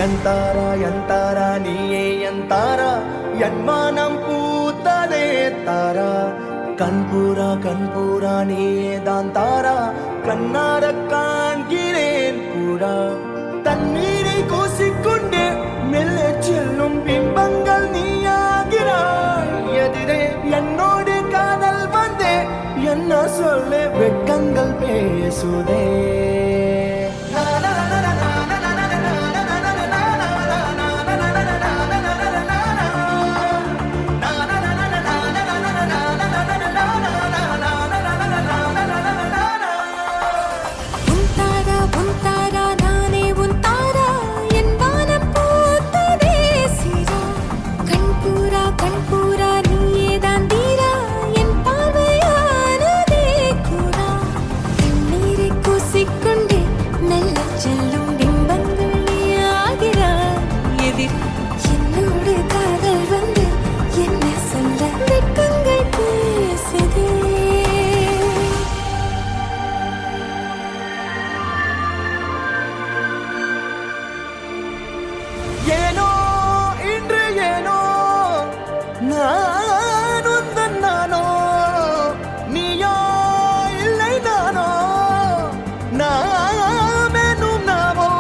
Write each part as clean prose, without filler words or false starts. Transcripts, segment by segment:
ಎಂತಾರ ನೀಯೇ ಎಂತಾರ ಎನ್ಮಾನಂ பூத்ததே தாரா கண்பூரா நீயே தான் தாரா கண்ணார காண்கிறேன் பூரா தண்ணீரை கூசிக்கொண்டே மெல்ல செல்லும் பிம்பங்கள் நீயாகிறாய் எதிரே என்னோடு காதல் வந்தே என்ன சொல்ல வெட்கங்கள் பேசுதே ஏனோ இன்று ஏனோ நான் உந்தன் நானோ நீயோ இல்லை நானோ நாமெனும் நாமோ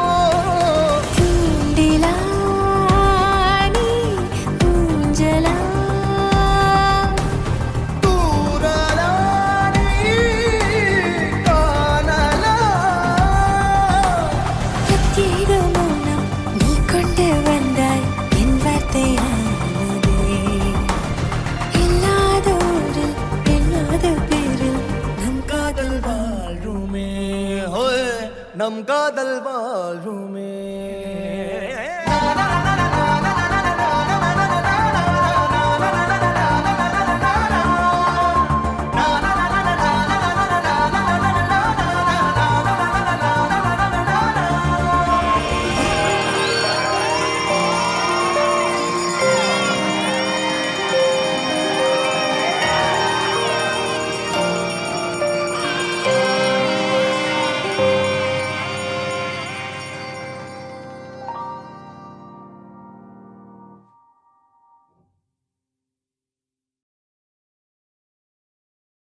தூண்டிலா நீ ஊஞ்சலா தூரலா நீ காணலா பிரத்யேக மௌனம் நீ கொண்டு வந்தாய் என் வார்த்தையானதே இல்லாத ஊரில் இல்லாத பேரில் நம் காதல் வாழுமே ஹோய் நம் காதல் வாழும்